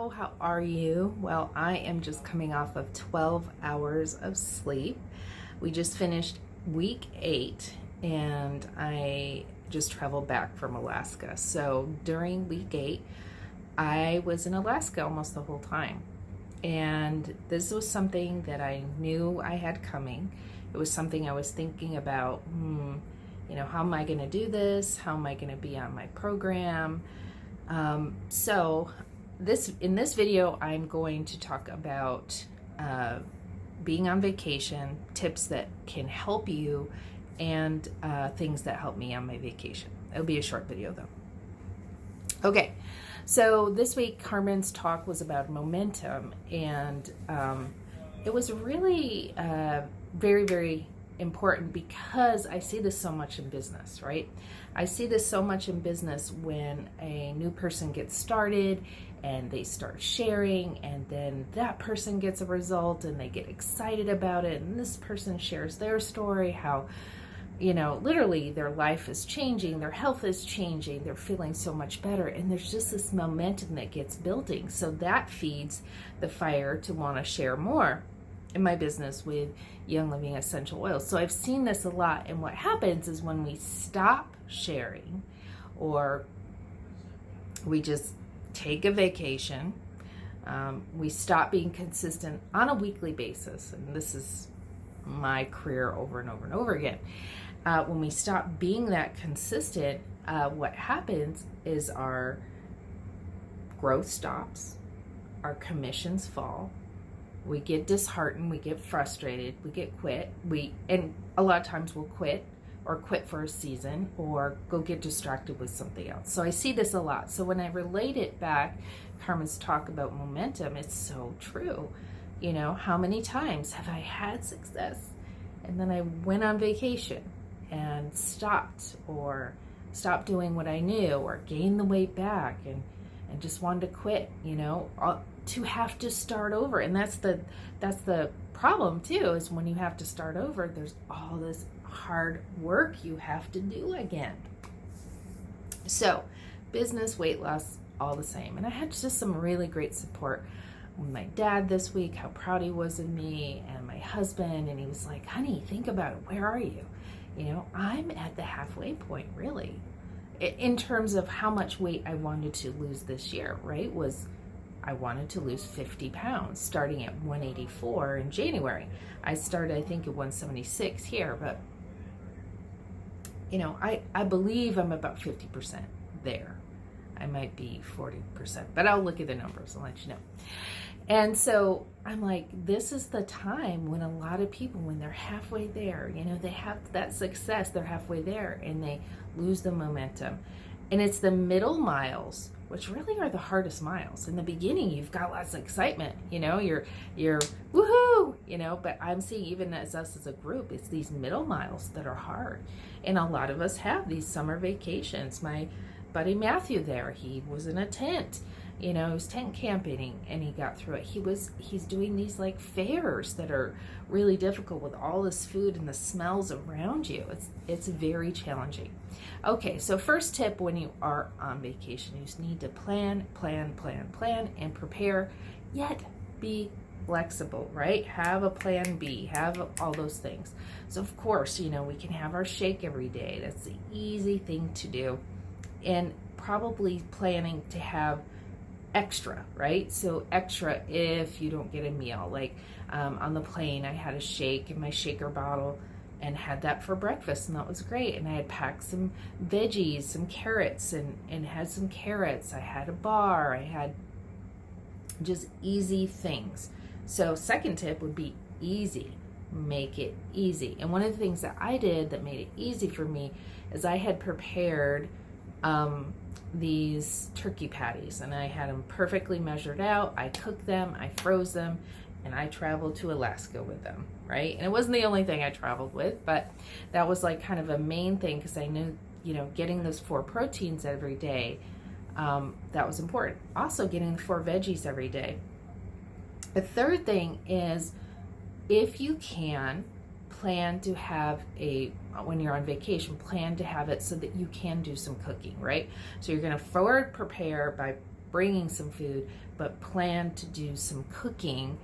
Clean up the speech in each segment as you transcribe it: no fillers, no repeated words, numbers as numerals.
Hello, how are you? Well, I am just coming off of 12 hours of sleep. We just finished week 8 and I just traveled back from Alaska. So during week 8, I was in Alaska almost the whole time. And this was something that I knew I had coming. It was something I was thinking about, how am I going to do this? How am I going to be on my program? So in this video, I'm going to talk about being on vacation, tips that can help you, and things that help me on my vacation. It'll be a short video though. Okay, so this week Carmen's talk was about momentum, and it was really very, very important because I see this so much in business, right? I see this so much in business when a new person gets started and they start sharing, and then that person gets a result and they get excited about it, and this person shares their story, how literally their life is changing, their health is changing, they're feeling so much better, and there's just this momentum that gets building. So that feeds the fire to want to share more in my business with Young Living Essential Oils. So I've seen this a lot, and what happens is when we stop sharing or we just take a vacation, we stop being consistent on a weekly basis, and this is my career over and over and over again. When we stop being that consistent, what happens is our growth stops, our commissions fall, we get disheartened, we get frustrated, we get quit, and a lot of times we'll quit or quit for a season or go get distracted with something else. So I see this a lot. So when I relate it back, Carmen's talk about momentum, it's so true. How many times have I had success and then I went on vacation and stopped doing what I knew, or gained the weight back and just wanted to quit, to have to start over. And that's the problem too, is when you have to start over, there's all this hard work you have to do again. So business, weight loss, all the same. And I had just some really great support with my dad this week, how proud he was of me, and my husband, and he was like, honey, think about it, where are you? I'm at the halfway point, really, in terms of how much weight I wanted to lose this year, right? I wanted to lose 50 pounds, starting at 184 in January. I started, I think, at 176 here, but I believe I'm about 50% there. I might be 40%, but I'll look at the numbers and let you know. And so I'm like, this is the time when a lot of people, when they're halfway there, they have that success, they're halfway there, and they lose the momentum. And it's the middle miles, which really are the hardest miles. In the beginning, you've got lots of excitement, you're woohoo, but I'm seeing, even as us as a group, it's these middle miles that are hard. And a lot of us have these summer vacations. My buddy Matthew there, he was in a tent, he was tent camping, and he got through it. He's doing these like fairs that are really difficult with all this food and the smells around you. It's very challenging. Okay, so first tip when you are on vacation, you just need to plan, and prepare, yet be flexible, right? Have a plan B, have all those things. So of course, we can have our shake every day. That's the easy thing to do. And probably planning to have extra, right? So extra if you don't get a meal. Like on the plane, I had a shake in my shaker bottle and had that for breakfast, and that was great. And I had packed some veggies, some carrots, and had some carrots. I had a bar. I had just easy things. So second tip would be easy. Make it easy. And one of the things that I did that made it easy for me is I had prepared these turkey patties, and I had them perfectly measured out. I cooked them, I froze them, and I traveled to Alaska with them, right? And it wasn't the only thing I traveled with, but that was like kind of a main thing, because I knew, getting those 4 proteins every day, that was important. Also getting the 4 veggies every day. The third thing is, if you can, plan to have when you're on vacation, plan to have it so that you can do some cooking, right? So you're going to forward prepare by bringing some food, but planned to do some cooking.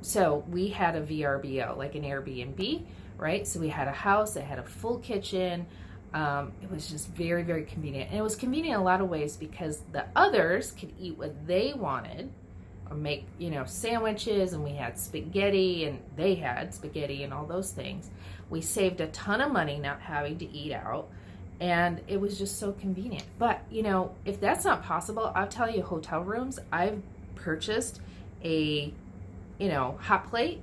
So we had a VRBO, like an Airbnb, right? So we had a house that had a full kitchen. It was just very, very convenient. And it was convenient in a lot of ways because the others could eat what they wanted or make, sandwiches, and we had spaghetti, and they had spaghetti and all those things. We saved a ton of money not having to eat out, and it was just so convenient. But, if that's not possible, I'll tell you, hotel rooms, I've purchased a, hot plate,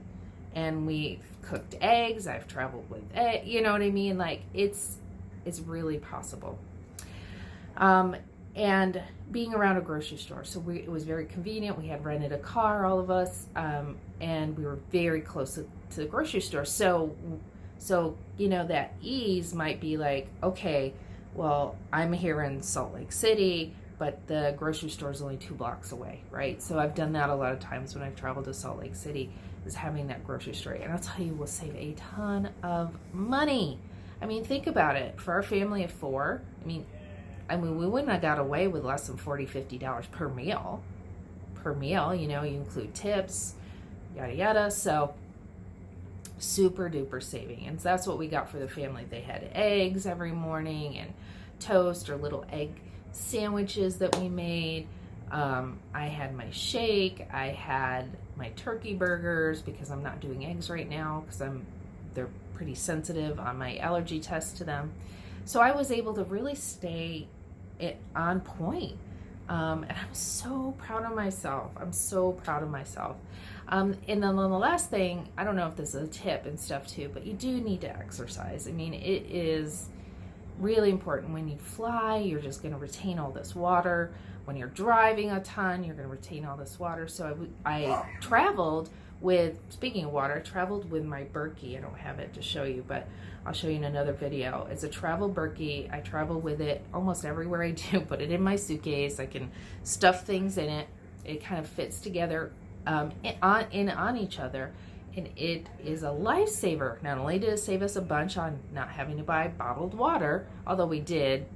and we cooked eggs. I've traveled with eggs, you know what I mean? Like, it's really possible. And being around a grocery store. So it was very convenient. We had rented a car, all of us, and we were very close to the grocery store. So, that ease might be like, okay, well, I'm here in Salt Lake City, but the grocery store is only 2 blocks away, right? So I've done that a lot of times when I've traveled to Salt Lake City, is having that grocery store. And I'll tell you, we'll save a ton of money. I mean, think about it. For our family of 4, I mean, we wouldn't have got away with less than $40, $50 per meal. You include tips, yada, yada. So super duper saving. And so that's what we got for the family. They had eggs every morning and toast or little egg sandwiches that we made. I had my shake. I had my turkey burgers because I'm not doing eggs right now because they're pretty sensitive on my allergy test to them. So I was able to really stay on point. And I'm so proud of myself. And then the last thing, I don't know if this is a tip and stuff too, but you do need to exercise. I mean, it is really important. When you fly, you're just going to retain all this water. When you're driving a ton, you're going to retain all this water. So I traveled with, speaking of water, I traveled with my Berkey. I don't have it to show you, but I'll show you in another video. It's a travel Berkey. I travel with it almost everywhere I do. Put it in my suitcase. I can stuff things in it. It kind of fits together on each other. And it is a lifesaver. Not only did it save us a bunch on not having to buy bottled water, although we did,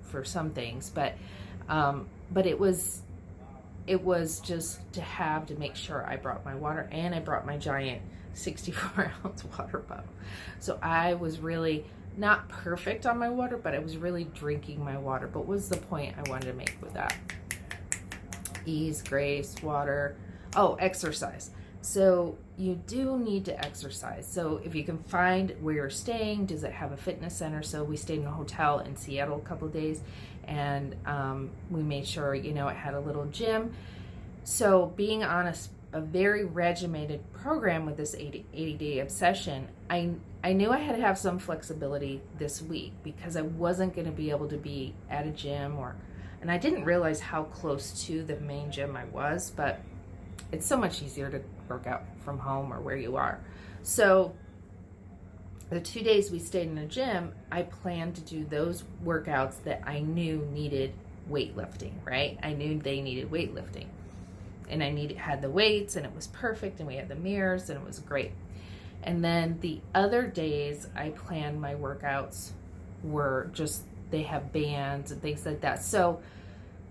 for some things, but it was just to make sure I brought my water, and I brought my giant 64-ounce water bottle. So I was really not perfect on my water, but I was really drinking my water. But what was the point I wanted to make with that? Ease, grace, water. Oh, exercise. So you do need to exercise. So if you can find where you're staying, does it have a fitness center? So we stayed in a hotel in Seattle a couple of days, and we made sure, it had a little gym. So being on a very regimented program with this 80-day obsession, I knew I had to have some flexibility this week because I wasn't going to be able to be at a gym and I didn't realize how close to the main gym I was, but it's so much easier to work out from home or where you are. So the 2 days we stayed in a gym, I planned to do those workouts that I knew needed weightlifting, right? I knew they needed weightlifting. And had the weights, and it was perfect, and we had the mirrors, and it was great. And then the other days I planned my workouts were just, they have bands and things like that. So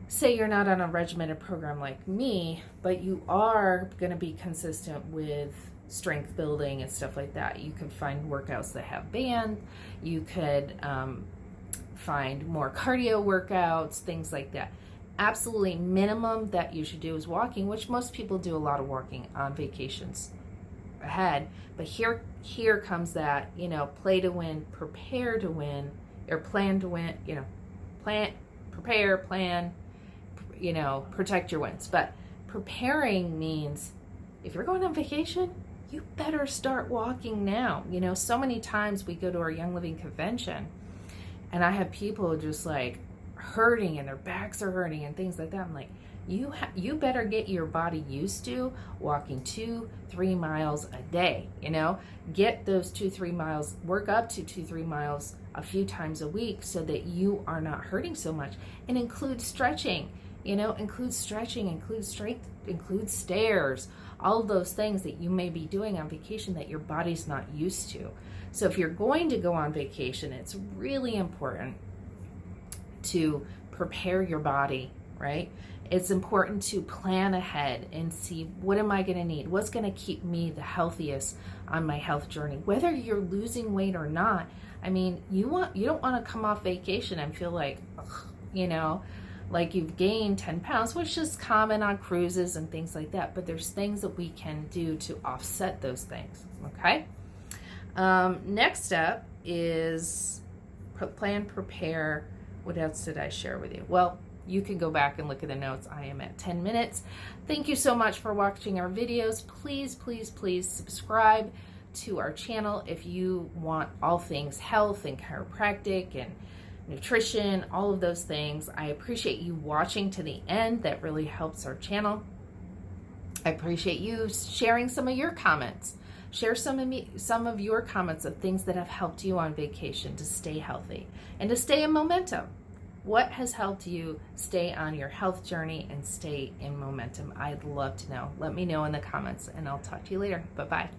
say you're not on a regimented program like me, but you are going to be consistent with strength building and stuff like that. You can find workouts that have band. You could find more cardio workouts, things like that. Absolutely minimum that you should do is walking, which most people do a lot of walking on vacations ahead. But here comes that, play to win, prepare to win, or plan to win, prepare, plan, protect your wins. But preparing means if you're going on vacation, you better start walking now. So many times we go to our Young Living convention and I have people just like hurting and their backs are hurting and things like that. I'm like, you better get your body used to walking 2-3 miles a day. Get those 2-3 miles, work up to 2-3 miles a few times a week so that you are not hurting so much. And include stretching, include stretching, include strength, include stairs, all of those things that you may be doing on vacation that your body's not used to. So if you're going to go on vacation, it's really important to prepare your body, right? It's important to plan ahead and see, what am I going to need? What's going to keep me the healthiest on my health journey? Whether you're losing weight or not, I mean, you don't want to come off vacation and feel like, ugh, like you've gained 10 pounds, which is common on cruises and things like that. But there's things that we can do to offset those things, okay? Next up is plan, prepare. What else did I share with you? Well, you can go back and look at the notes. I am at 10 minutes. Thank you so much for watching our videos. Please, please, please subscribe to our channel if you want all things health and chiropractic and nutrition, all of those things. I appreciate you watching to the end. That really helps our channel. I appreciate you sharing some of your comments. Share some of your comments of things that have helped you on vacation to stay healthy and to stay in momentum. What has helped you stay on your health journey and stay in momentum? I'd love to know. Let me know in the comments, and I'll talk to you later. Bye-bye.